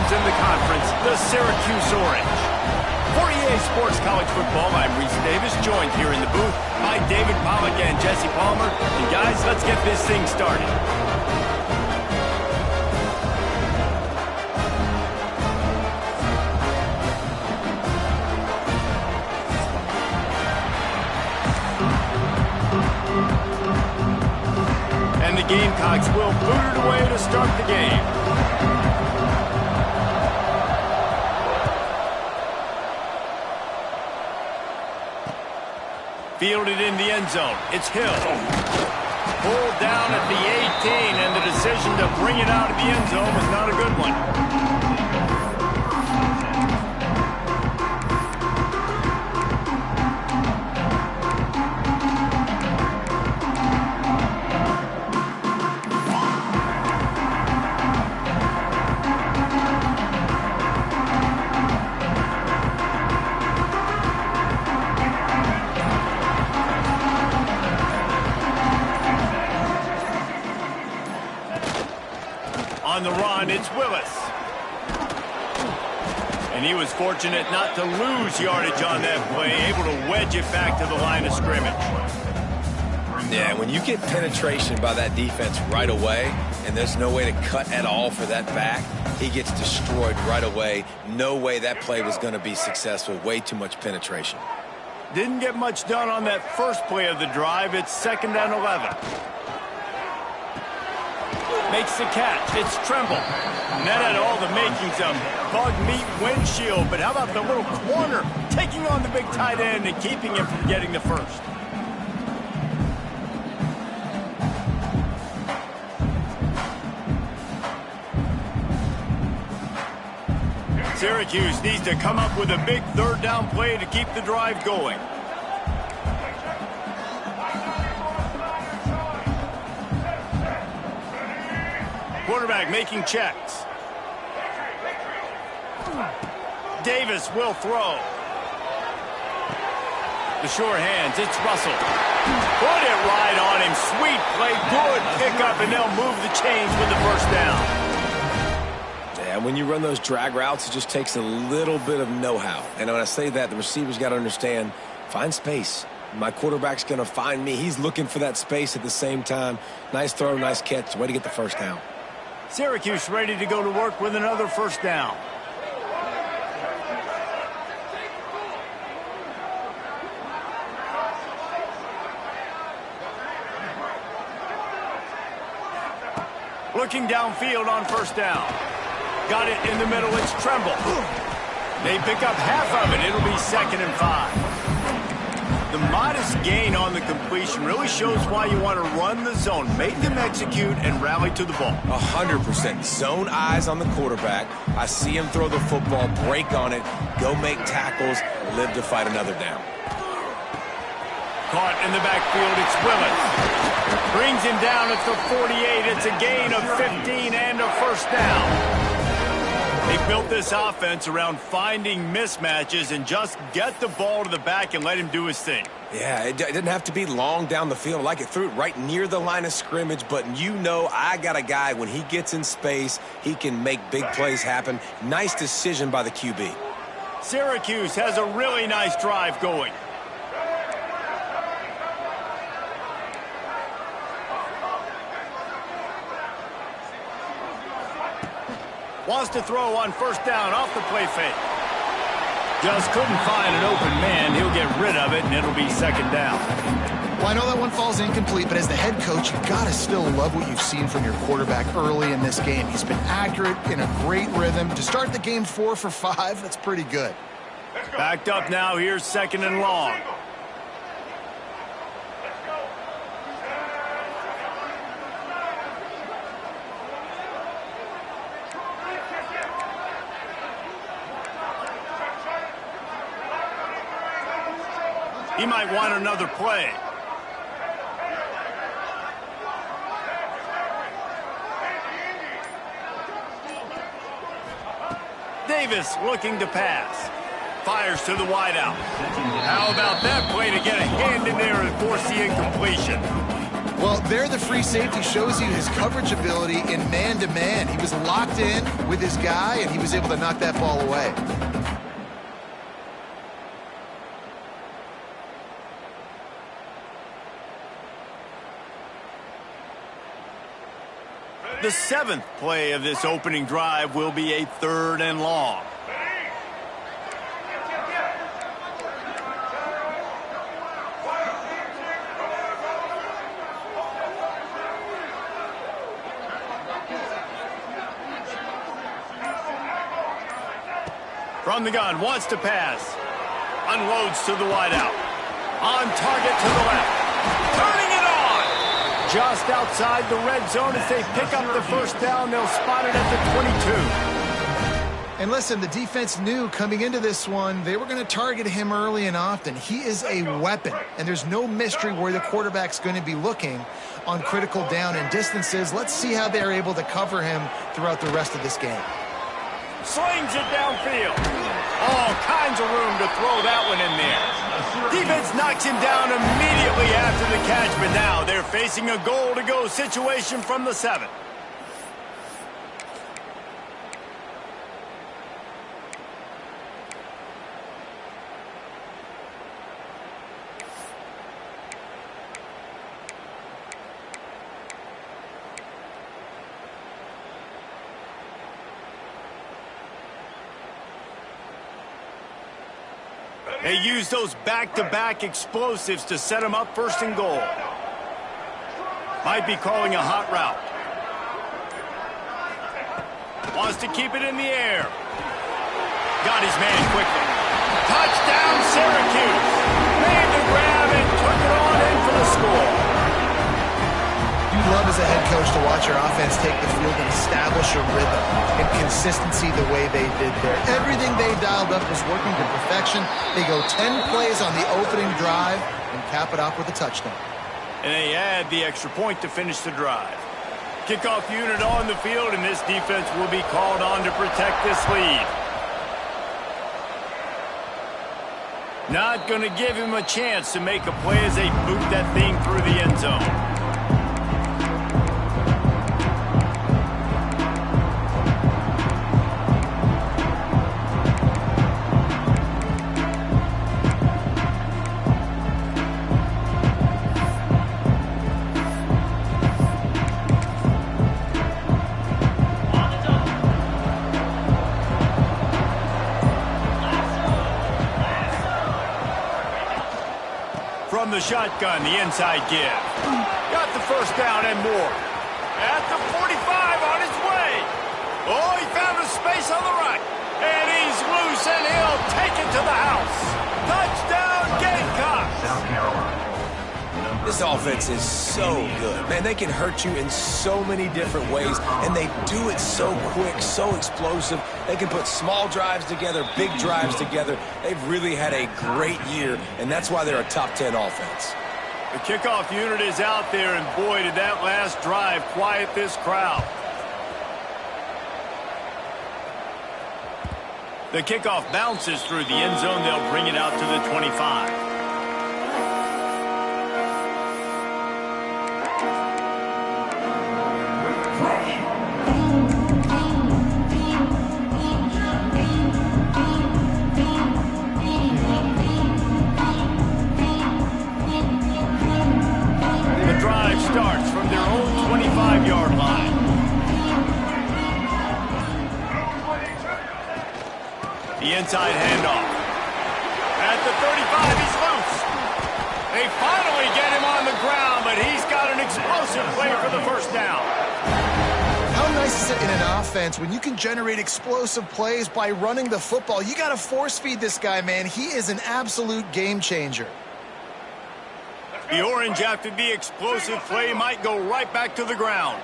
teams in the conference, the Syracuse Orange. For EA Sports College Football, I'm Reese Davis, joined here in the booth by David Pollack and Jesse Palmer. And guys, let's get this thing started. And the Gamecocks will boot it away to start the game. Fielded in the end zone. It's Hill. Pulled down at the 18, and the decision to bring it out of the end zone was not a good one. On the run, it's Willis. And he was fortunate not to lose yardage on that play, able to wedge it back to the line of scrimmage. Yeah, when you get penetration by that defense right away, and there's no way to cut at all for that back, he gets destroyed right away. No way that play was going to be successful. Way too much penetration. Didn't get much done on that first play of the drive. It's 2nd and 11. Makes the catch. It's Tremble. And that had all the makings of bug meat windshield. But how about the little corner taking on the big tight end and keeping him from getting the first? Syracuse needs to come up with a big 3rd down play to keep the drive going. Quarterback making checks. Davis will throw. The sure hands, it's Russell. Put it right on him. Sweet play, good pickup, and they'll move the chains with the 1st down. Yeah, when you run those drag routes, it just takes a little bit of know-how. And when I say that, the receiver's got to understand, find space. My quarterback's going to find me. He's looking for that space at the same time. Nice throw, nice catch. Way to get the 1st down. Syracuse ready to go to work with another 1st down. Looking downfield on 1st down. Got it in the middle. It's Tremble. They pick up half of it. It'll be 2nd and 5. The modest gain on the completion really shows why you want to run the zone. Make them execute and rally to the ball. 100%. Zone eyes on the quarterback. I see him throw the football, break on it, go make tackles, live to fight another down. Caught in the backfield, it's Willis. Brings him down at the 48. It's a gain of 15 and a 1st down. They built this offense around finding mismatches and just get the ball to the back and let him do his thing. Yeah, it didn't have to be long down the field. Like it threw it right near the line of scrimmage, but you know I got a guy, when he gets in space, he can make big plays happen. Nice decision by the QB. Syracuse has a really nice drive going. Wants to throw on 1st down off the play fake. Just couldn't find an open man. He'll get rid of it, and it'll be 2nd down. Well, I know that one falls incomplete, but as the head coach, you've got to still love what you've seen from your quarterback early in this game. He's been accurate, in a great rhythm. To start the game 4 for 5, that's pretty good. Backed up now. Here's 2nd and long. He might want another play. Davis looking to pass. Fires to the wideout. How about that play to get a hand in there and force the incompletion? Well, there the free safety shows you his coverage ability in man-to-man. He was locked in with his guy, and he was able to knock that ball away. The 7th play of this opening drive will be a 3rd and long. From the gun, wants to pass. Unloads to the wideout. On target to the left. Turning it on! Just outside the red zone as they pick up the first down. They'll spot it at the 22. And listen, the defense knew coming into this one, they were going to target him early and often. He is a weapon, and there's no mystery where the quarterback's going to be looking on critical down and distances. Let's see how they're able to cover him throughout the rest of this game. Slings it downfield. All kinds of room to throw that one in there. Defense knocks him down immediately after the catch, but now they're facing a goal-to-go situation from the 7. They use those back-to-back explosives to set him up 1st and goal. Might be calling a hot route. Wants to keep it in the air. Got his man quickly. Touchdown, Syracuse. Made the grab and took it on in for the score. You love as a head coach to watch your offense take the field and establish a rhythm and consistency the way they did there. Everything they dialed up was working to perfection. They go 10 plays on the opening drive and cap it off with a touchdown. And they add the extra point to finish the drive. Kickoff unit on the field, and this defense will be called on to protect this lead. Not going to give him a chance to make a play as they boot that thing through the end zone. From the shotgun, the inside give. Got the first down and more. At the 45 on his way. Oh, he found a space on the right. And he's loose, and he'll take it to the house. Touchdown, Gamecocks. South Carolina. This offense is so good. Man, they can hurt you in so many different ways, and they do it so quick, so explosive. They can put small drives together, big drives together. They've really had a great year, and that's why they're a top 10 offense. The kickoff unit is out there, and boy, did that last drive quiet this crowd. The kickoff bounces through the end zone. They'll bring it out to the 25. Starts from their own 25-yard line. The inside handoff. At the 35, he's loose. They finally get him on the ground, but he's got an explosive play for the first down. How nice is it in an offense when you can generate explosive plays by running the football? You got to force feed this guy, man. He is an absolute game changer. The orange, after the explosive play, might go right back to the ground.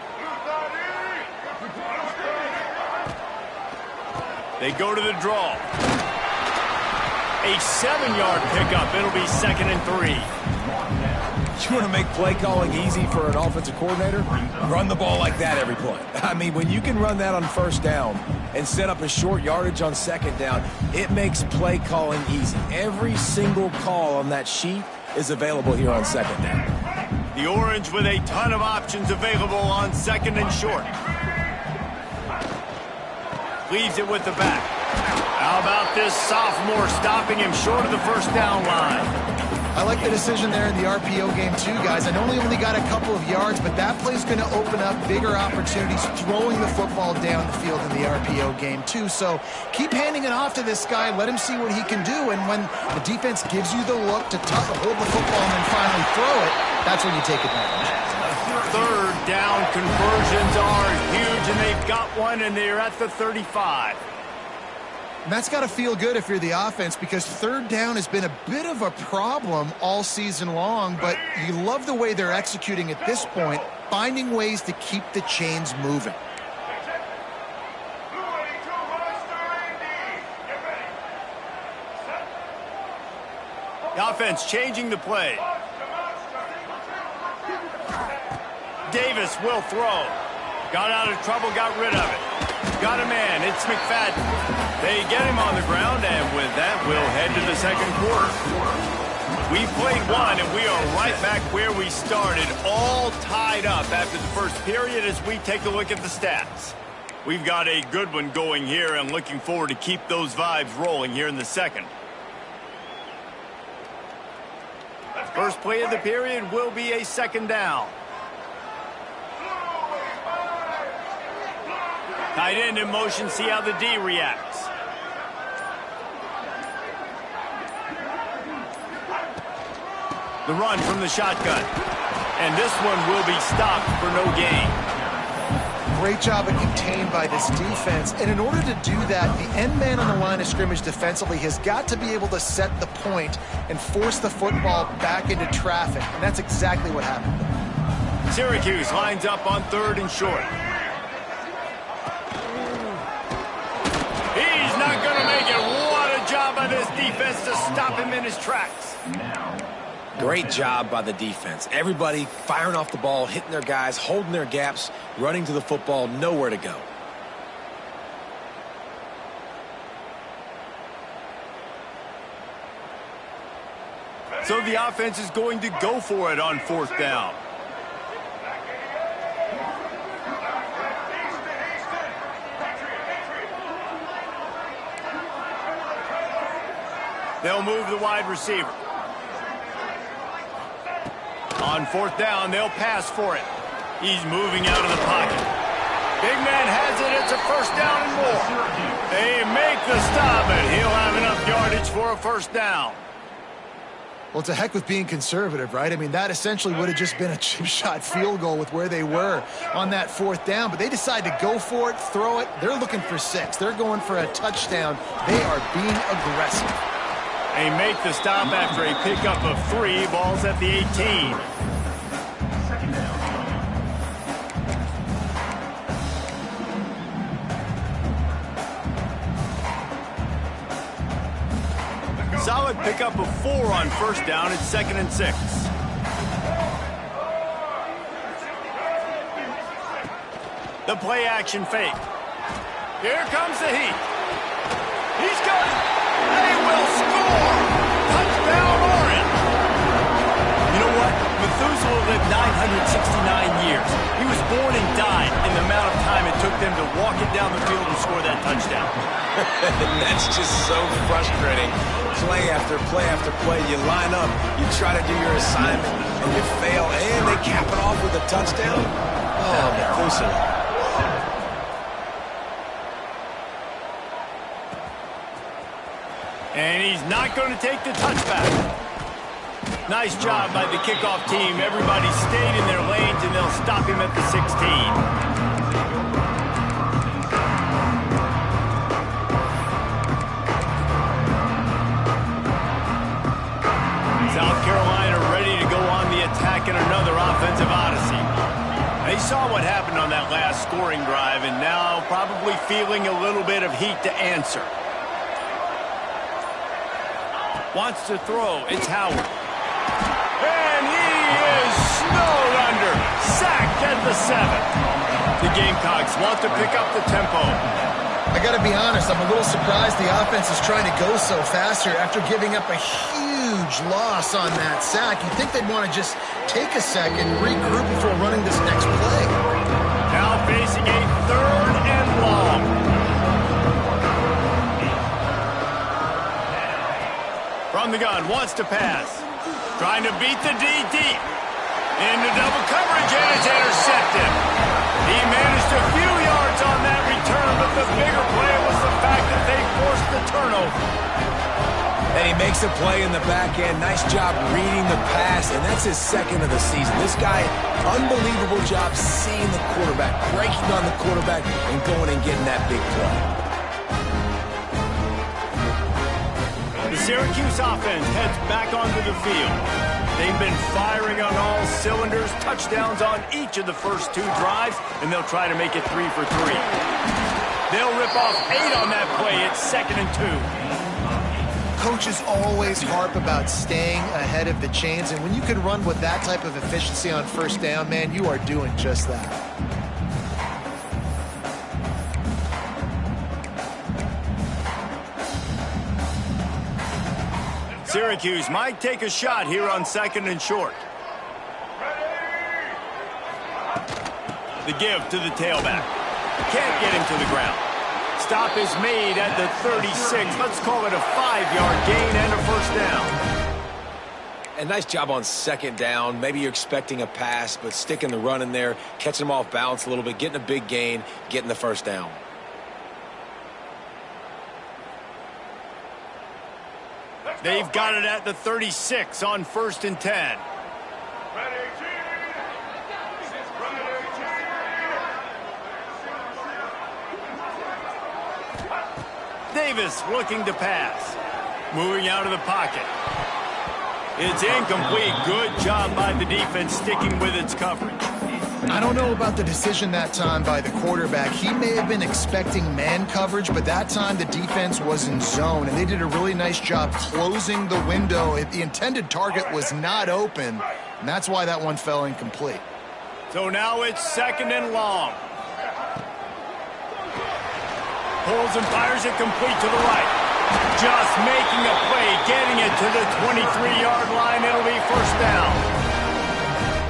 They go to the draw. A 7-yard pickup. It'll be 2nd and 3. You want to make play calling easy for an offensive coordinator? Run the ball like that every play. I mean, when you can run that on 1st down and set up a short yardage on 2nd down, it makes play calling easy. Every single call on that sheet is available here on 2nd down. The Orange with a ton of options available on second and short. Leaves it with the back. How about this sophomore stopping him short of the first down line? I like the decision there in the RPO game too, guys. I know he only got a couple of yards, but that play's going to open up bigger opportunities throwing the football down the field in the RPO game too. So keep handing it off to this guy. Let him see what he can do. And when the defense gives you the look to hold the football and then finally throw it, that's when you take advantage. Third down conversions are huge, and they've got one, and they're at the 35. And that's got to feel good if you're the offense, because third down has been a bit of a problem all season long, but you love the way they're executing at this point, finding ways to keep the chains moving. The offense changing the play. Davis will throw. Got out of trouble, got rid of it. Got a man, it's McFadden. They get him on the ground, and with that, we'll head to the second quarter. We played one, and we are right back where we started, all tied up after the first period as we take a look at the stats. We've got a good one going here, and looking forward to keep those vibes rolling here in the second. First play of the period will be a second down. Tight end in motion, see how the D reacts. The run from the shotgun. And this one will be stopped for no gain. Great job of contained by this defense. And in order to do that, the end man on the line of scrimmage defensively has got to be able to set the point and force the football back into traffic. And that's exactly what happened. Syracuse lines up on third and short. He's not going to make it. What a job by this defense to stop him in his tracks. Great job by the defense. Everybody firing off the ball, hitting their guys, holding their gaps, running to the football, nowhere to go. So the offense is going to go for it on fourth down. They'll move the wide receiver. On fourth down, they'll pass for it. He's moving out of the pocket. Big man has it. It's a first down and more. They make the stop, and he'll have enough yardage for a first down. Well, to heck with being conservative, right? I mean, that essentially would have just been a chip shot field goal with where they were on that fourth down. But they decide to go for it, throw it. They're looking for 6. They're going for a touchdown. They are being aggressive. They make the stop after a pickup of 3. Ball's at the 18. Solid pickup of 4 on first down. It's 2nd and 6. The play action fake. Here comes the heat. He's got it. They will score. Touchdown, Orange. You know what? Methuselah lived 969 years. He was born and died in the amount of time it took them to walk it down the field and score that touchdown. That's just so frustrating. Play after play after play. You line up, you try to do your assignment, and you fail, and they cap it off with a touchdown. Oh, Methuselah. And he's not going to take the touchback. Nice job by the kickoff team. Everybody stayed in their lanes, and they'll stop him at the 16. South Carolina ready to go on the attack in another offensive odyssey. They saw what happened on that last scoring drive, and now probably feeling a little bit of heat to answer. Wants to throw. It's Howard. And he is snowed under. Sacked at the 7. The Gamecocks want to pick up the tempo. I got to be honest, I'm a little surprised the offense is trying to go so fast here after giving up a huge loss on that sack. You'd think they'd want to just take a second, regroup before running this next play. Now facing a 3rd and long. From the gun, wants to pass. Trying to beat the D deep. Into double coverage, and it's intercepted. He managed a few yards on that return, but the bigger play was the fact that they forced the turnover. And he makes a play in the back end. Nice job reading the pass, and that's his 2nd of the season. This guy, unbelievable job seeing the quarterback, breaking on the quarterback, and going and getting that big play. The Syracuse offense heads back onto the field. They've been firing on all cylinders, touchdowns on each of the first 2 drives, and they'll try to make it 3 for 3. They'll rip off 8 on that play. It's 2nd and 2. Coaches always harp about staying ahead of the chains, and when you can run with that type of efficiency on 1st down, man, you are doing just that. Syracuse might take a shot here on 2nd and short. The give to the tailback. Can't get him to the ground. Stop is made at the 36. Let's call it a 5-yard gain and a 1st down. And nice job on 2nd down. Maybe you're expecting a pass, but sticking the run in there, catching them off balance a little bit, getting a big gain, getting the 1st down. They've got it at the 36 on 1st and 10. Davis looking to pass. Moving out of the pocket. It's incomplete. Good job by the defense sticking with its coverage. I don't know about the decision that time by the quarterback. He may have been expecting man coverage, but that time the defense was in zone, and they did a really nice job closing the window. The intended target was not open, and that's why that one fell incomplete. So now it's 2nd and long. Pulls and fires it complete to the right. Just making a play, getting it to the 23-yard line. It'll be 1st down.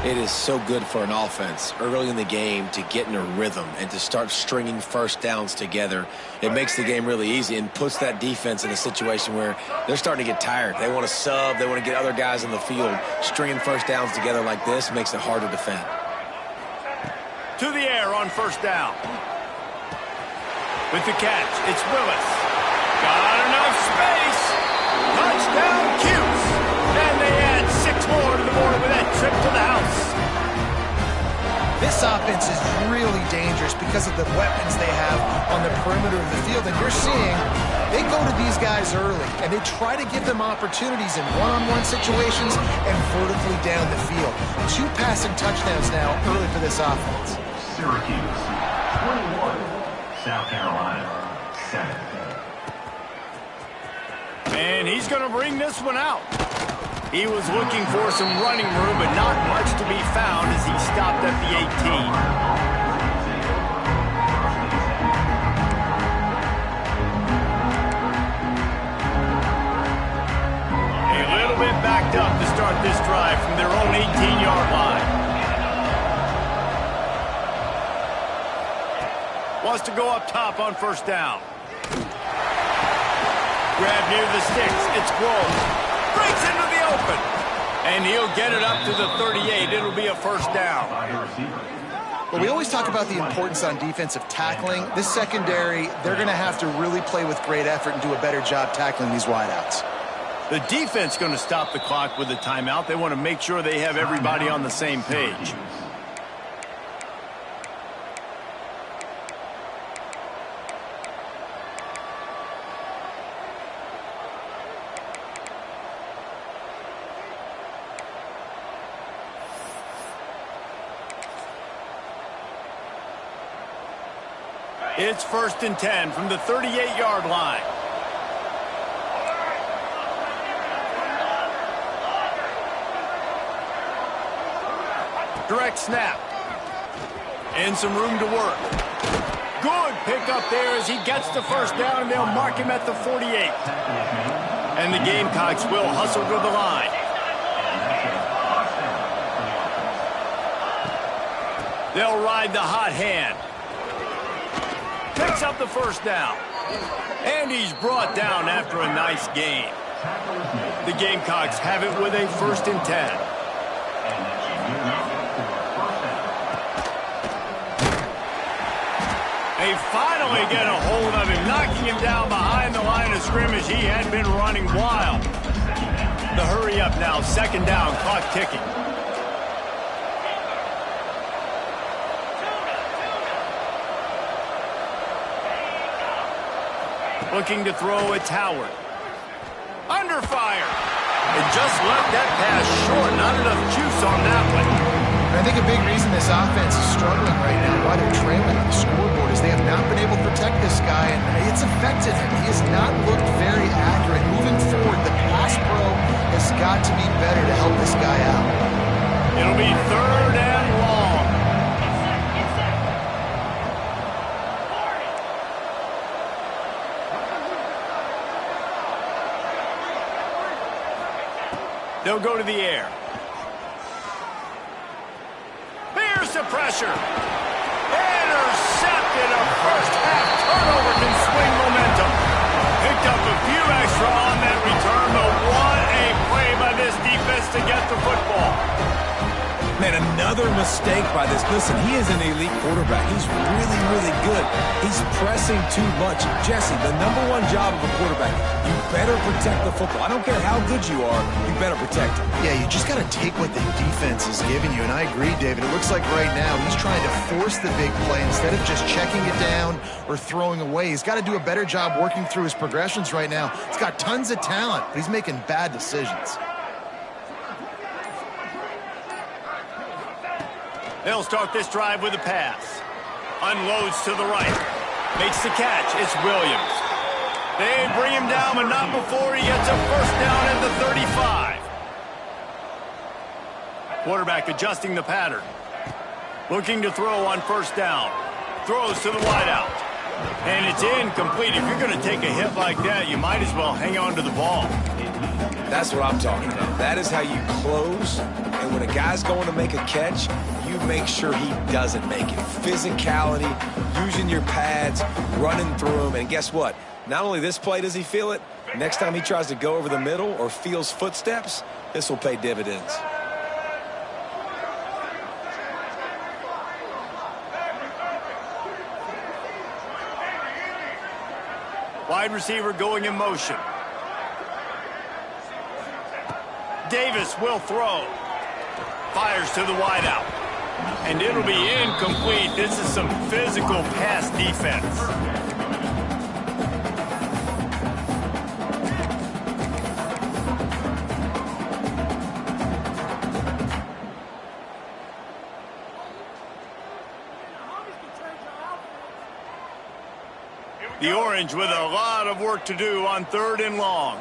It is so good for an offense early in the game to get in a rhythm and to start stringing 1st downs together. It makes the game really easy and puts that defense in a situation where they're starting to get tired. They want to sub. They want to get other guys in the field. Stringing 1st downs together like this makes it hard to defend. To the air on 1st down. With the catch, it's Willis. Got enough space. Touchdown, Cuse. And they add 6 more to the board with that trip to the house. This offense is really dangerous because of the weapons they have on the perimeter of the field. And you're seeing they go to these guys early, and they try to give them opportunities in one-on-one situations and vertically down the field. 2 passing touchdowns now early for this offense. Syracuse, 21. South Carolina, 7. And he's going to bring this one out. He was looking for some running room, but not much to be found as he stopped at the 18. A little bit backed up to start this drive from their own 18-yard line. Wants to go up top on 1st down. Grab near the sticks. It's Groves. Breaks into the open. And he'll get it up to the 38. It'll be a 1st down. Well, we always talk about the importance on defensive tackling. This secondary, they're going to have to really play with great effort and do a better job tackling these wideouts. The defense going to stop the clock with a timeout. They want to make sure they have everybody on the same page. It's 1st and 10 from the 38-yard line. Direct snap. And some room to work. Good pickup there as he gets the first down, and they'll mark him at the 48. And the Gamecocks will hustle to the line. They'll ride the hot hand. Picks up the first down. And he's brought down after a nice gain. The Gamecocks have it with a 1st and 10. They finally get a hold of him, knocking him down behind the line of scrimmage. He had been running wild. The hurry up now, 2nd down, clock ticking. Looking to throw, it's Howard. Under fire. And just left that pass short. Not enough juice on that one. I think a big reason this offense is struggling right now, why they're trailing on the scoreboard, is they have not been able to protect this guy, and it's affected him. He has not looked very accurate. Moving forward, the pass pro has got to be better to help this guy out. It'll be 3rd and long. They'll go to the air. There's the pressure. Intercepted. A first-half turnover can swing momentum. Picked up a few extra on that return, but what a play by this defense to get the football. Man, another mistake by this. Listen, he is an elite quarterback. He's really, really good. He's pressing too much. Jesse, the #1 job of a quarterback, you better protect the football. I don't care how good you are, you better protect it. Yeah, you just got to take what the defense is giving you, and I agree, David. It looks like right now he's trying to force the big play instead of just checking it down or throwing away. He's got to do a better job working through his progressions right now. He's got tons of talent, but he's making bad decisions. They'll start this drive with a pass. Unloads to the right. Makes the catch. It's Williams. They bring him down, but not before he gets a first down at the 35. Quarterback adjusting the pattern. Looking to throw on 1st down. Throws to the wideout. And it's incomplete. If you're going to take a hit like that, you might as well hang on to the ball. That's what I'm talking about. That is how you close. And when a guy's going to make a catch, you make sure he doesn't make it. Physicality, using your pads, running through them. And guess what? Not only this play does he feel it, next time he tries to go over the middle or feels footsteps, this will pay dividends. Wide receiver going in motion. Davis will throw. Fires to the wideout. And it'll be incomplete. This is some physical pass defense. The Orange with a lot of work to do on 3rd and long.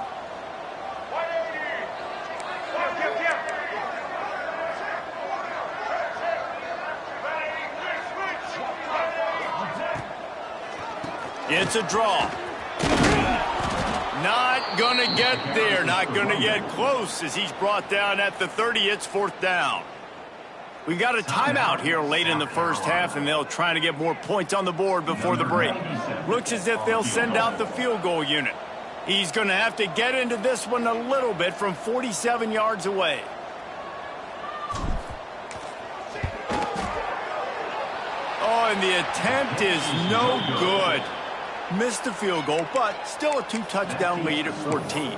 It's a draw. Not gonna get there. Not gonna get close as he's brought down at the 30. It's 4th down. We got a timeout here late in the first half, and they'll try to get more points on the board before the break. Looks as if they'll send out the field goal unit. He's going to have to get into this one a little bit from 47 yards away. Oh, and the attempt is no good. Missed the field goal, but still a 2-touchdown lead at 14.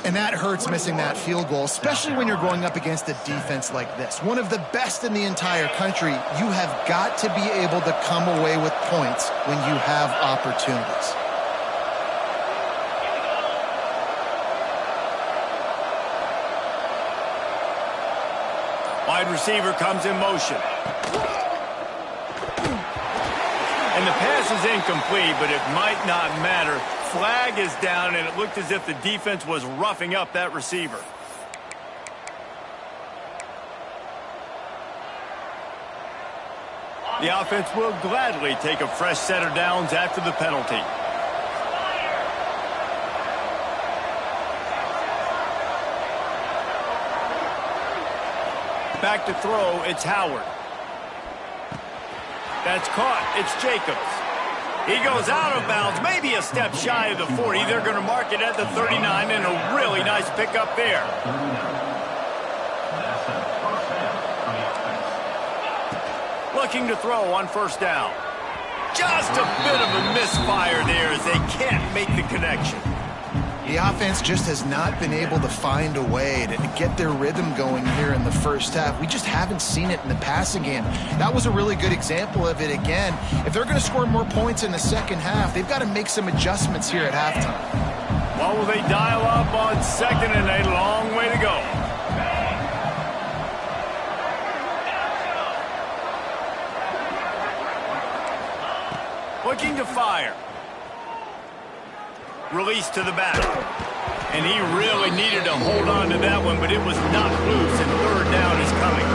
And that hurts, missing that field goal, especially when you're going up against a defense like this. One of the best in the entire country. You have got to be able to come away with points when you have opportunities. Wide receiver comes in motion. And the pass is incomplete, but it might not matter. Flag is down, and it looked as if the defense was roughing up that receiver. The offense will gladly take a fresh set of downs after the penalty. Back to throw, it's Howard. That's caught. It's Jacobs. He goes out of bounds, maybe a step shy of the 40. They're going to mark it at the 39, and a really nice pickup there. Looking to throw on first down. Just a bit of a misfire there as they can't make the connection. The offense just has not been able to find a way to get their rhythm going here in the first half. We just haven't seen it in the passing game. That was a really good example of it again. If they're going to score more points in the second half, they've got to make some adjustments here at halftime. What will they dial up on second and a long way to go? Looking to fire. Release to the back. And he really needed to hold on to that one, but it was not loose, and third down is coming.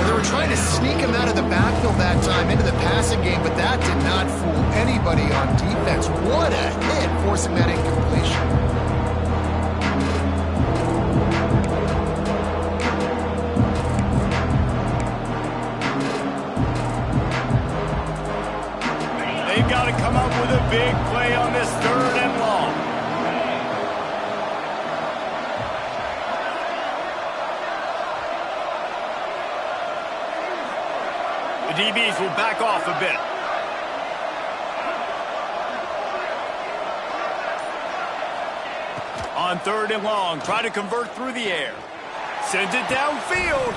They were trying to sneak him out of the backfield that time into the passing game, but that did not fool anybody on defense. What a hit, forcing that incompletion. They've got to come up with a big play on this third and long. The DBs will back off a bit. On third and long, try to convert through the air. Sends it downfield.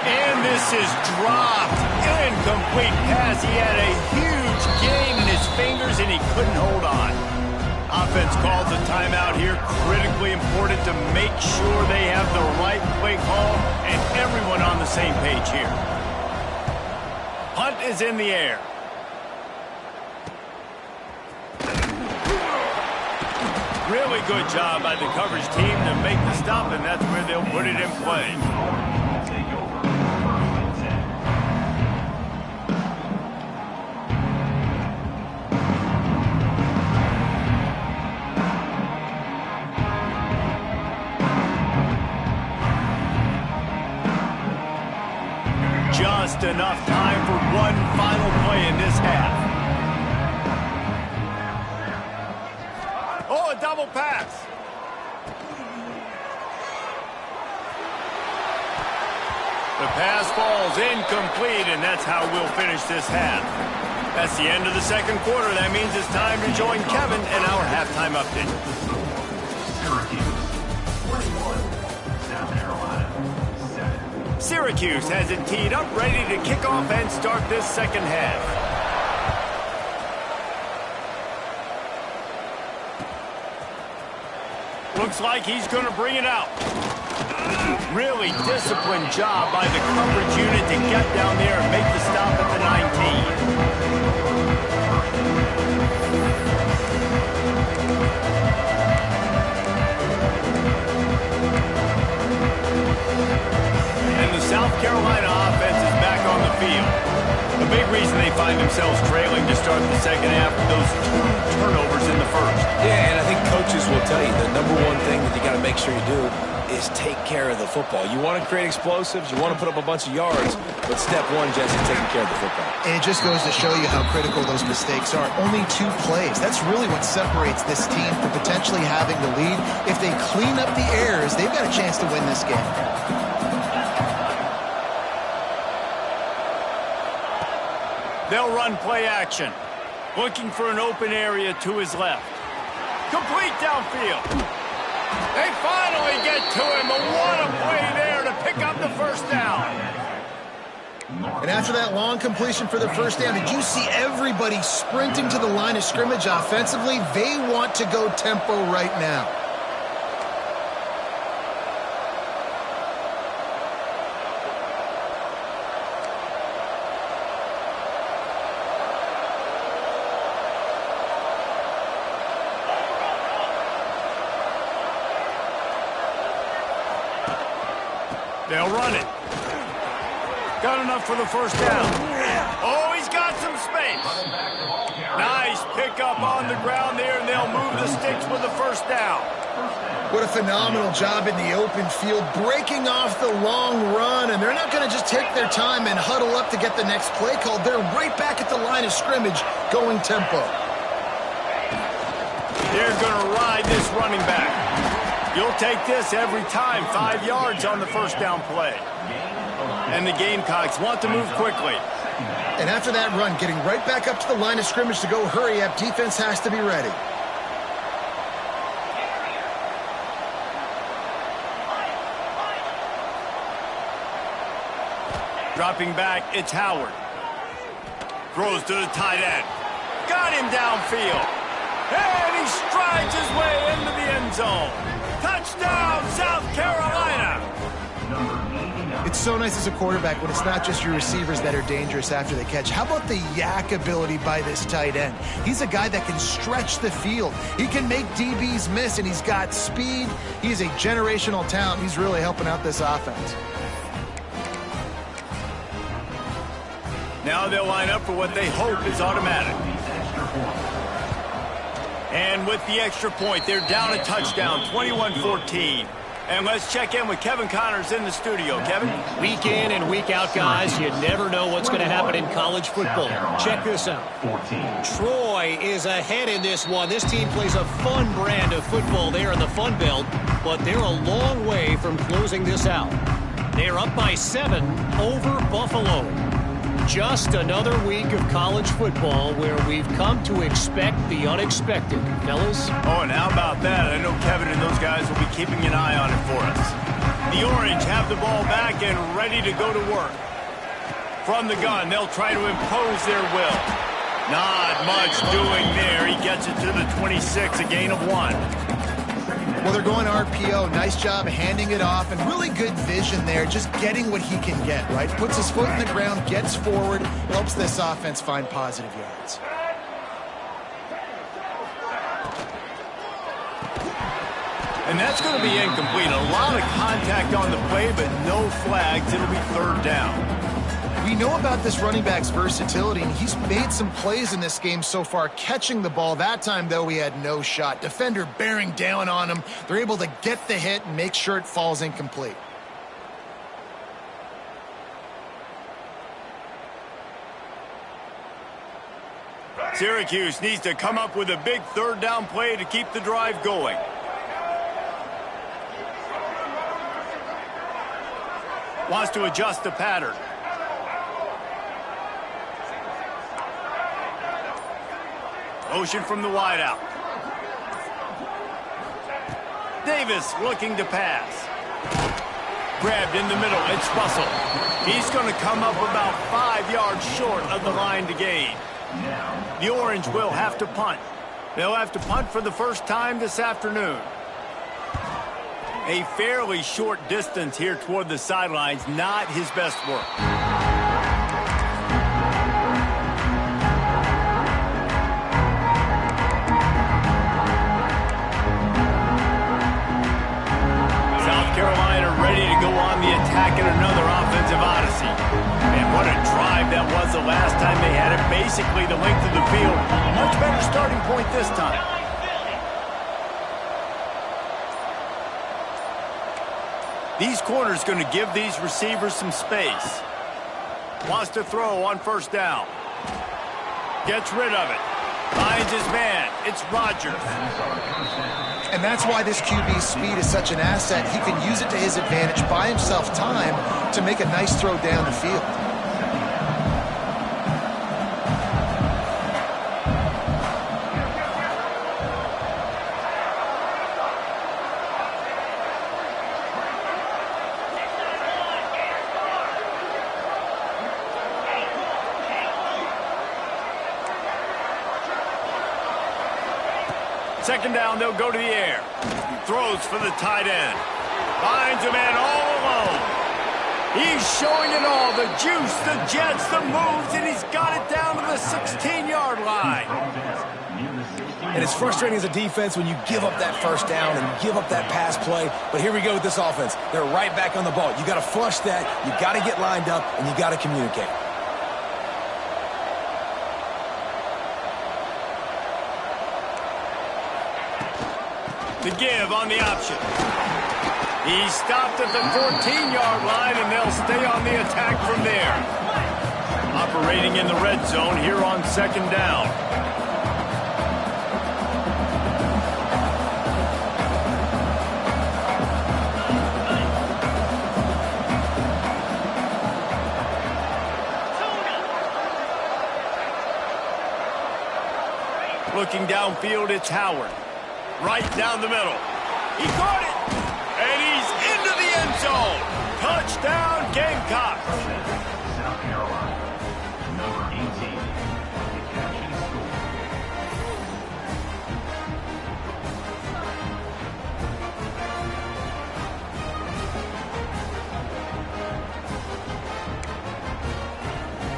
And this is dropped. Incomplete pass. He had a huge gain in his fingers, and he couldn't hold on. Offense calls a timeout here. Critically important to make sure they have the right play call and everyone on the same page here. Punt is in the air. Really good job by the coverage team to make the stop, and that's where they'll put it in play. Just enough time for one final play in this half. Oh, a double pass. The pass falls incomplete, and that's how we'll finish this half. That's the end of the second quarter. That means it's time to join Kevin in our halftime update. Syracuse, 21. South Carolina, 7. Syracuse has it teed up, ready to kick off and start this second half. Looks like he's going to bring it out. Really disciplined job by the coverage unit to get down there and make the stop at the 19. And the South Carolina offense is back on the field. The big reason they find themselves trailing to start the second half with those 2 turnovers in the first. Yeah, and I think coaches will tell you the number one thing that you got to make sure you do is take care of the football. You want to create explosives, you want to put up a bunch of yards, but step one, Jesse, taking care of the football. And it just goes to show you how critical those mistakes are. Only 2 plays. That's really what separates this team from potentially having the lead. If they clean up the errors, they've got a chance to win this game. They'll run play action. Looking for an open area to his left. Complete downfield. They finally get to him, but what a play there to pick up the first down. And after that long completion for the first down, did you see everybody sprinting to the line of scrimmage offensively? They want to go tempo right now. They'll run it. Got enough for the first down. space. Nice pickup on the ground there, and they'll move the sticks with the first down. What a phenomenal job in the open field, breaking off the long run, and they're not going to just take their time and huddle up to get the next play called. They're right back at the line of scrimmage, going tempo. They're going to ride this running back. You'll take this every time, 5 yards on the first down play. And the Gamecocks want to move quickly. And after that run, getting right back up to the line of scrimmage to go hurry up, defense has to be ready. Dropping back, it's Howard. Throws to the tight end. Got him downfield. And he strides his way into the end zone. Touchdown, South Carolina. It's so nice as a quarterback when it's not just your receivers that are dangerous after the catch. How about the yak ability by this tight end? He's a guy that can stretch the field. He can make DBs miss, and he's got speed. He's a generational talent. He's really helping out this offense. Now they'll line up for what they hope is automatic. And with the extra point, they're down a touchdown, 21-14. And let's check in with Kevin Connors in the studio. Kevin? Week in and week out, guys, you never know what's going to happen in college football. Check this out. Troy is ahead in this one. This team plays a fun brand of football there in the Fun Belt, but they're a long way from closing this out. They're up by 7 over Buffalo. Just another week of college football where we've come to expect the unexpected, fellas. Oh, and how about that? I know Kevin and those guys will be keeping an eye on it for us. The Orange have the ball back and ready to go to work. From the gun, they'll try to impose their will. Not much doing there. He gets it to the 26, a gain of 1. Well, they're going RPO. Nice job handing it off, and really good vision there, just getting what he can get, right? Puts his foot in the ground, gets forward, helps this offense find positive yards. And that's going to be incomplete. A lot of contact on the play, but no flags. It'll be 3rd down. We know about this running back's versatility, and he's made some plays in this game so far, catching the ball. That time, though, he had no shot. Defender bearing down on him. They're able to get the hit and make sure it falls incomplete. Syracuse needs to come up with a big 3rd down play to keep the drive going. Wants to adjust the pattern. Motion from the wideout. Davis looking to pass. Grabbed in the middle. It's Russell. He's going to come up about 5 yards short of the line to gain. The Orange will have to punt. They'll have to punt for the first time this afternoon. A fairly short distance here toward the sidelines. Not his best work. Carolina ready to go on the attack in another offensive odyssey. And what a drive that was the last time they had it. Basically the length of the field. Much better starting point this time. These corners going to give these receivers some space. Wants to throw on 1st down. Gets rid of it. Finds his man. It's Rodgers. And that's why this QB's speed is such an asset. He can use it to his advantage, buy himself time to make a nice throw down the field. Second down, they'll go to the air. Throws for the tight end. Finds a man all alone. He's showing it all. The juice, the jets, the moves, and he's got it down to the 16-yard line. And it's frustrating as a defense when you give up that 1st down and give up that pass play. But here we go with this offense. They're right back on the ball. You got to flush that. You got to get lined up, and you got to communicate. The give on the option. He stopped at the 14-yard line, and they'll stay on the attack from there. Operating in the red zone here on second down. Looking downfield, it's Howard. Right down the middle. He caught it! And he's into the end zone! Touchdown, Gamecocks! South Carolina. Number 18. The catch and score.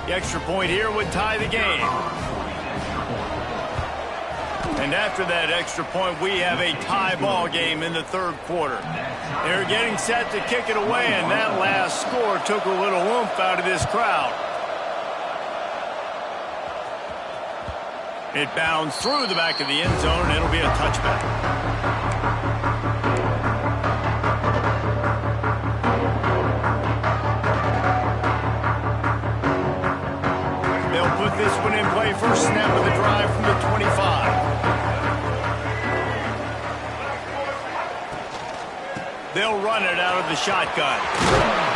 The extra point here would tie the game. And after that extra point, we have a tie ball game in the third quarter. They're getting set to kick it away, and that last score took a little oomph out of this crowd. It bounds through the back of the end zone, and it'll be a touchback. They'll put this one in play. First snap of the drive from the 25. They'll run it out of the shotgun.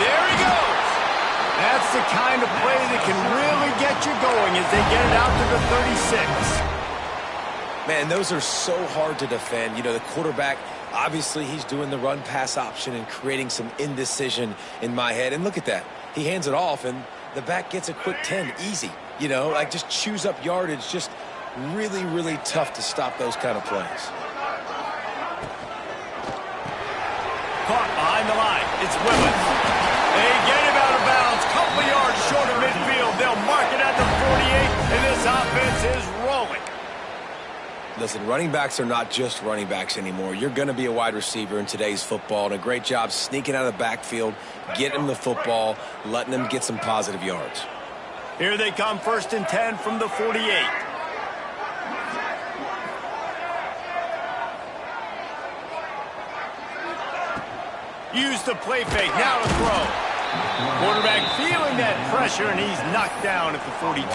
There he goes. That's the kind of play that can really get you going as they get it out to the 36. Man, those are so hard to defend. You know, the quarterback, obviously he's doing the run-pass option and creating some indecision in my head. And look at that. He hands it off, and the back gets a quick 10. Easy. You know, like just chews up yardage. Just really, really tough to stop those kind of plays. Caught behind the line. It's Willis. They get him out of bounds. Couple yards short of midfield. They'll mark it at the 48, and this offense is rolling. Listen, running backs are not just running backs anymore. You're going to be a wide receiver in today's football, and a great job sneaking out of the backfield, getting them the football, letting them get some positive yards. Here they come, 1st and 10 from the 48. Use the play fake, now to throw. Quarterback feeling that pressure, and he's knocked down at the 42.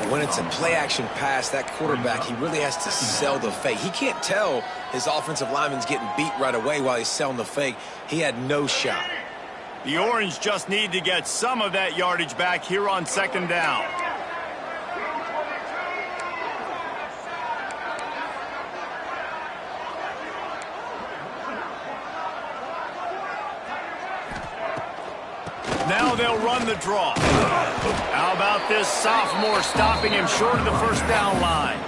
When it's a play-action pass, that quarterback, he really has to sell the fake. He can't tell his offensive lineman's getting beat right away while he's selling the fake. He had no shot. The Orange just need to get some of that yardage back here on second down. Now they'll run the draw. How about this sophomore stopping him short of the first down line?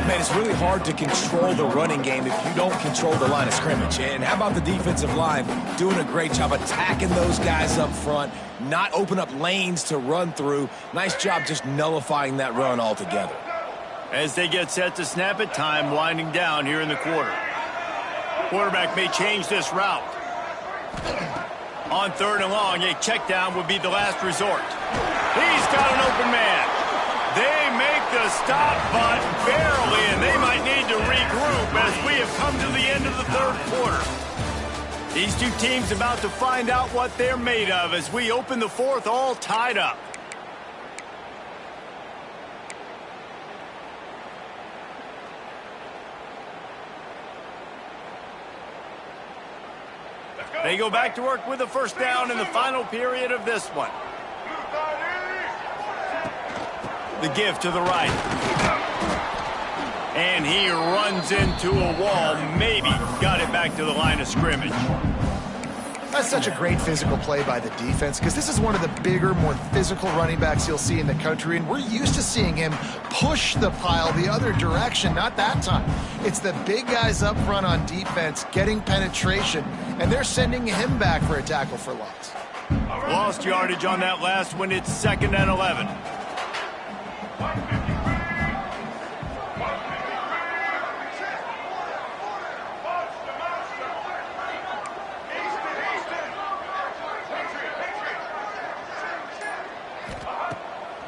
Man, it's really hard to control the running game if you don't control the line of scrimmage. And how about the defensive line doing a great job attacking those guys up front, not open up lanes to run through. Nice job just nullifying that run altogether. As they get set to snap it, time winding down here in the quarter. Quarterback may change this route. On 3rd and long, a check down would be the last resort. He's got an open man. They make the stop, but barely, and they might need to regroup as we have come to the end of the third quarter. These two teams about to find out what they're made of as we open the fourth all tied up. They go back to work with a first down in the final period of this one. The give to the right. And he runs into a wall. Maybe got it back to the line of scrimmage. That's such a great physical play by the defense because this is one of the bigger, more physical running backs you'll see in the country, and we're used to seeing him push the pile the other direction, not that time. It's the big guys up front on defense getting penetration, and they're sending him back for a tackle for loss. Lost yardage on that last one. It's 2nd and 11.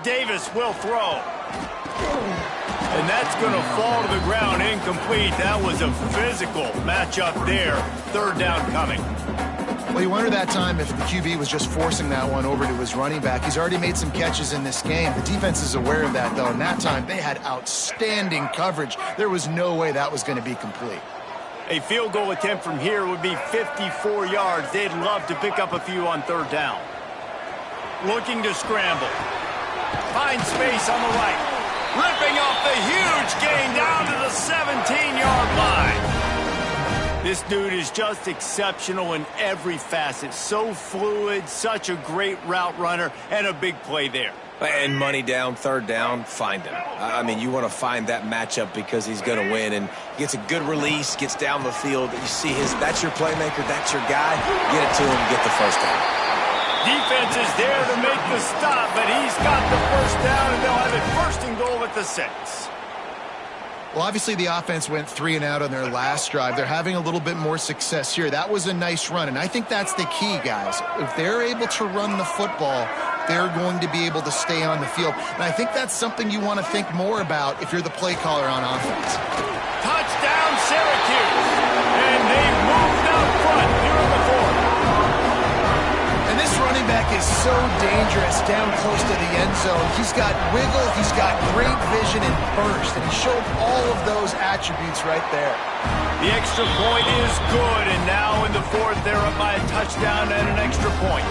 Davis will throw. And that That's going to fall to the ground incomplete. That was a physical matchup there. Third down coming. Well, you wonder that time if the QB was just forcing that one over to his running back. He's already made some catches in this game. The defense is aware of that, though, and that time they had outstanding coverage. There was no way that was going to be complete. A field goal attempt from here would be 54 yards. They'd love to pick up a few on third down. Looking to scramble. Find space on the right. Ripping off the huge gain down to the 17-yard line. This dude is just exceptional in every facet. So fluid, such a great route runner, and a big play there. And money down, third down, find him. I mean, you want to find that matchup because he's going to win. And gets a good release, gets down the field. You see that's your playmaker, that's your guy. Get it to him, get the first down. Defense is there to make the stop, but he's got the first down, and they'll have it first and goal at the 6. Well, obviously the offense went 3 and out on their last drive. They're having a little bit more success here. That was a nice run, and I think that's the key, guys. If they're able to run the football, they're going to be able to stay on the field. And I think that's something you want to think more about if you're the play caller on offense. Touchdown, Syracuse! And they moved out front here in the 4th. And this running back is so dangerous down close to the end zone. He's got wiggle, he's got great vision and burst, and he showed all of those attributes right there. The extra point is good, and now in the 4th, they're up by a touchdown and an extra point.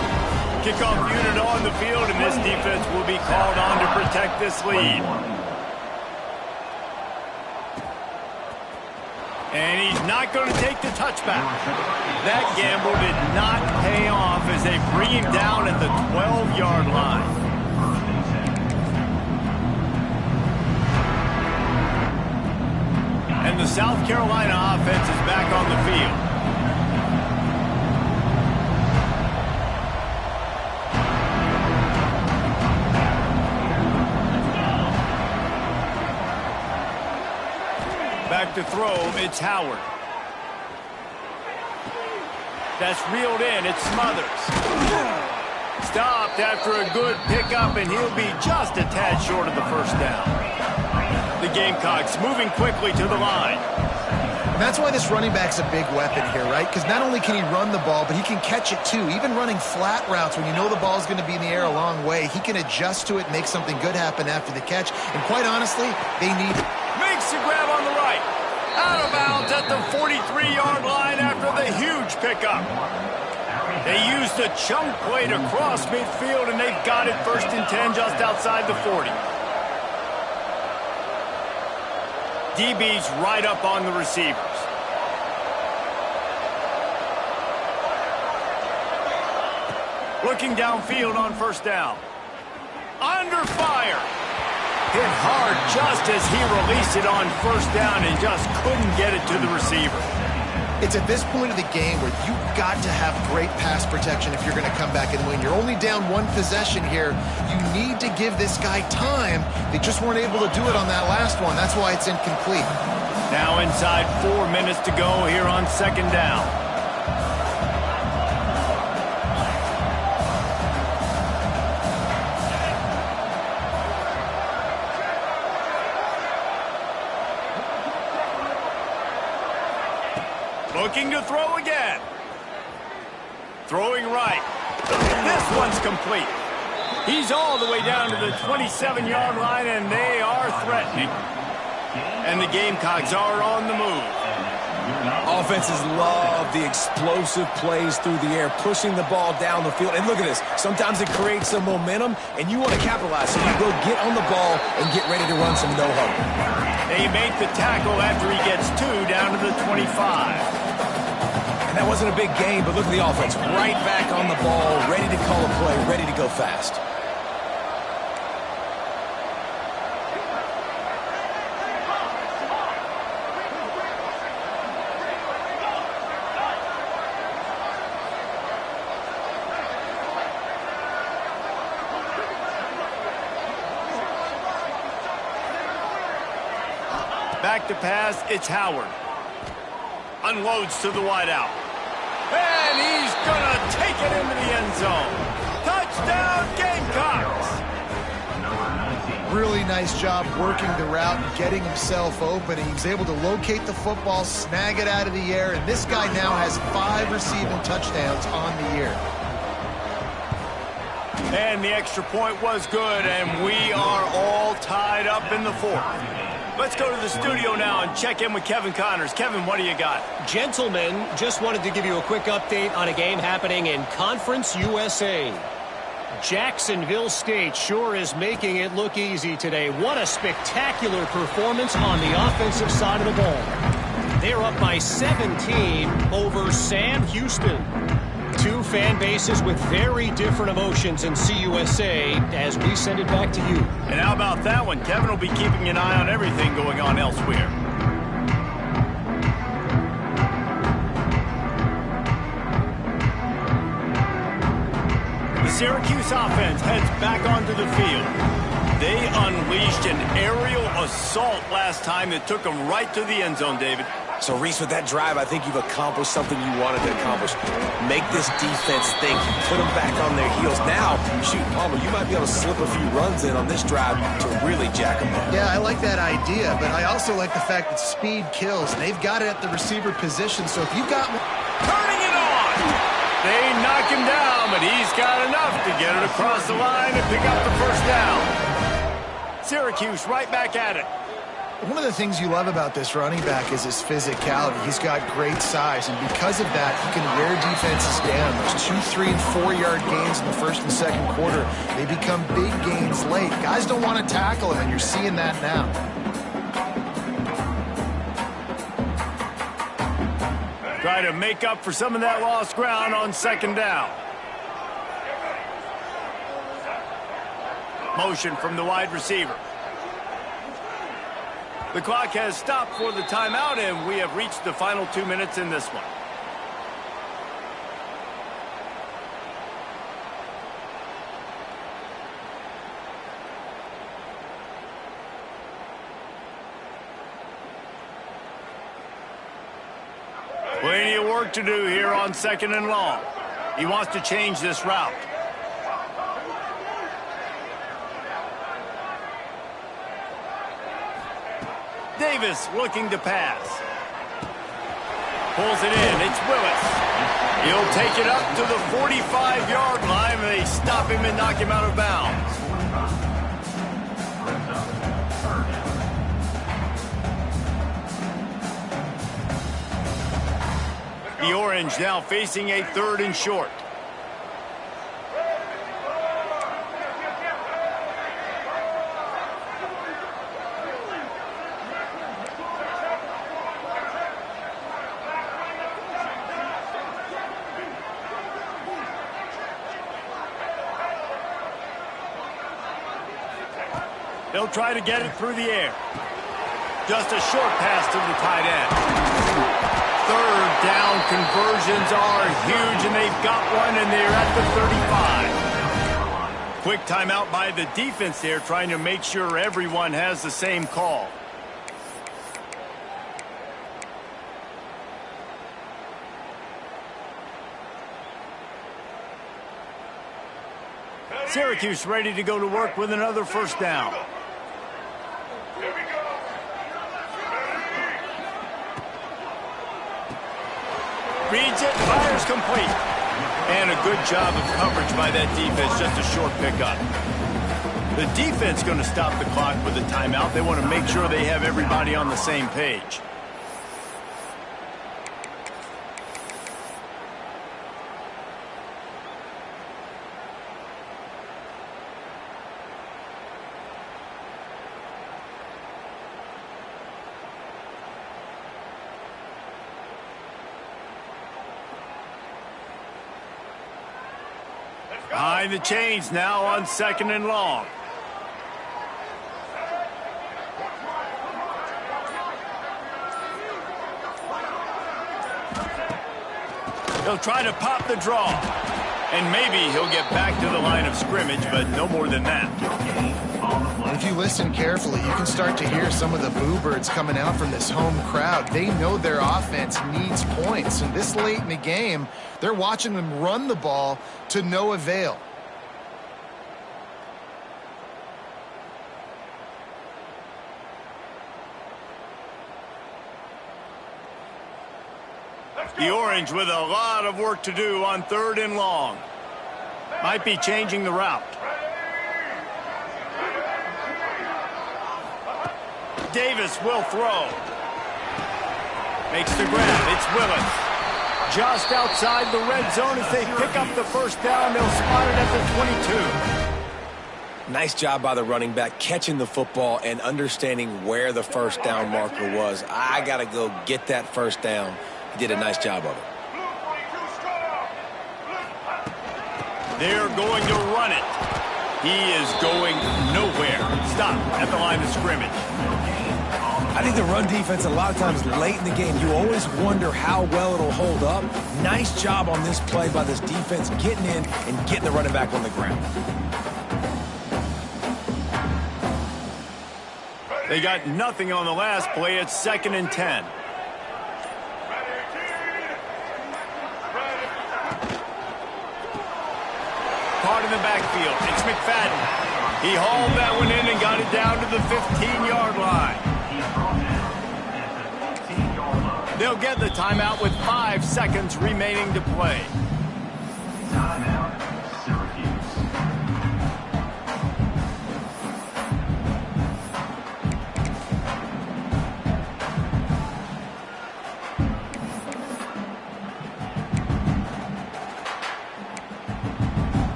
Kickoff unit on the field, and this defense will be called on to protect this lead. And he's not going to take the touchback. That gamble did not pay off as they bring him down at the 12-yard line. And the South Carolina offense is back on the field. Back to throw, it's Howard. That's reeled in, it's Smothers. Stopped after a good pickup, and he'll be just a tad short of the first down. The Gamecocks moving quickly to the line. And that's why this running back's a big weapon here, right? Because not only can he run the ball, but he can catch it too. Even running flat routes when you know the ball's going to be in the air a long way, he can adjust to it, make something good happen after the catch. And quite honestly, they need it. Makes the grab on the right. Out of bounds at the 43-yard line after the huge pickup. They used a chunk play to cross midfield, and they've got it first and 10 just outside the 40. DB's right up on the receivers. Looking downfield on first down. Under fire. Hit hard just as he released it on first down and just couldn't get it to the receiver. It's at this point of the game where you've got to have great pass protection if you're going to come back and win. You're only down one possession here. You need to give this guy time. They just weren't able to do it on that last one. That's why it's incomplete. Now inside 4 minutes to go here on second down. Looking to throw again. Throwing right. This one's complete. He's all the way down to the 27-yard line, and they are threatening. And the Gamecocks are on the move. Offenses love the explosive plays through the air, pushing the ball down the field. And look at this. Sometimes it creates some momentum, and you want to capitalize. So you go get on the ball and get ready to run some no-huddle. They make the tackle after he gets 2 down to the 25. And that wasn't a big gain, but look at the offense. Right back on the ball, ready to call a play, ready to go fast. Back to pass, it's Howard. Unloads to the wideout. And he's going to take it into the end zone. Touchdown, Gamecocks! really nice job working the route and getting himself open. He was able to locate the football, snag it out of the air, and this guy now has 5 receiving touchdowns on the year. And the extra point was good, and we are all tied up in the fourth. Let's go to the studio now and check in with Kevin Connors. Kevin, what do you got? Gentlemen, just wanted to give you a quick update on a game happening in Conference USA. Jacksonville State sure is making it look easy today. What a spectacular performance on the offensive side of the ball. They're up by 17 over Sam Houston. Two fan bases with very different emotions in CUSA as we send it back to you. And how about that one? Kevin will be keeping an eye on everything going on elsewhere. The Syracuse offense heads back onto the field. They unleashed an aerial assault last time that took them right to the end zone, David. So, Reese, with that drive, I think you've accomplished something you wanted to accomplish. Make this defense think. Put them back on their heels. Now, shoot, Palmer, you might be able to slip a few runs in on this drive to really jack them up. Yeah, I like that idea, but I also like the fact that speed kills. They've got it at the receiver position, so if you've got... Turning it on! They knock him down, but he's got enough to get it across the line and pick up the first down. Syracuse right back at it. One of the things you love about this running back is his physicality. He's got great size, and because of that, he can wear defenses down. Those 2, 3, and 4-yard gains in the first and second quarter, they become big gains late. Guys don't want to tackle him, and you're seeing that now. Try to make up for some of that lost ground on second down. Motion from the wide receiver. The clock has stopped for the timeout, and we have reached the final 2 minutes in this one. Plenty of work to do here on second and long. He wants to change this route. Davis looking to pass. Pulls it in. It's Willis. He'll take it up to the 45-yard line, and they stop him and knock him out of bounds. The Orange now facing a 3rd and short. They'll try to get it through the air. Just a short pass to the tight end. 3rd down conversions are huge, and they've got one, and they're at the 35. Quick timeout by the defense there, trying to make sure everyone has the same call. Syracuse ready to go to work with another first down. Reads it, fires complete. And a good job of coverage by that defense, just a short pickup. The defense going to stop the clock with a timeout. They want to make sure they have everybody on the same page. Behind the chains now on second and long. He'll try to pop the draw. And maybe he'll get back to the line of scrimmage, but no more than that. If you listen carefully, you can start to hear some of the boo birds coming out from this home crowd. They know their offense needs points, and this late in the game, they're watching them run the ball to no avail. The Orange with a lot of work to do on 3rd and long. Might be changing the route. Davis will throw. Makes the grab. It's Willis. Just outside the red zone as they pick up the first down. They'll spot it at the 22. Nice job by the running back catching the football and understanding where the first down marker was. I got to go get that first down. He did a nice job of it. They're going to run it. He is going nowhere. Stop at the line of scrimmage. I think the run defense, a lot of times late in the game, you always wonder how well it'll hold up. Nice job on this play by this defense getting in and getting the running back on the ground. They got nothing on the last play. It's 2nd and 10. Caught in the backfield. It's McFadden. He hauled that one in and got it down to the 15-yard line. They'll get the timeout with 5 seconds remaining to play. Timeout, Syracuse.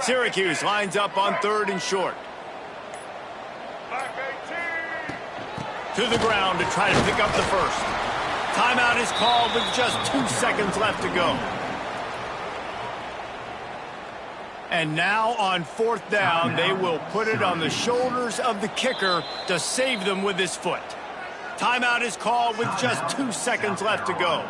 Syracuse lines up on 3rd and short. To the ground to try to pick up the first. Timeout is called with just 2 seconds left to go. And now on 4th down, they will put it on the shoulders of the kicker to save them with his foot. Timeout is called with just 2 seconds left to go.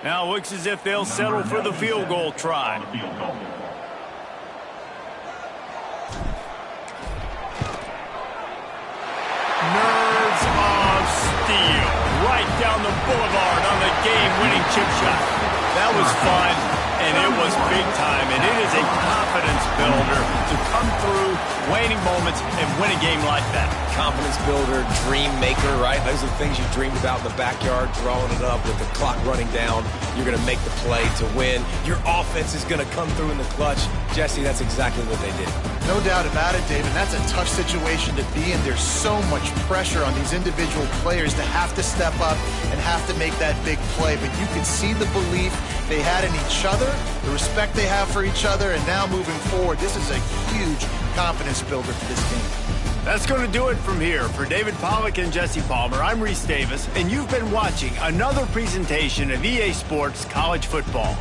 Now looks as if they'll settle for the field goal try. Nerves of steel. Right down the boulevard on the game-winning chip shot. That was fun, and it was big time. And it is a confidence builder to come through waning moments and win a game like that. Confidence builder, dream maker, right? Those are the things you dreamed about in the backyard, drawing it up with the clock running down. You're going to make the play to win. Your offense is going to come through in the clutch. Jesse, that's exactly what they did. No doubt about it, David. That's a tough situation to be in. There's so much pressure on these individual players to have to step up and have to make that big play. But you can see the belief they had in each other, the respect they have for each other, and now moving forward, this is a huge confidence builder for this team. That's going to do it from here. For David Pollack and Jesse Palmer, I'm Reese Davis, and you've been watching another presentation of EA Sports College Football.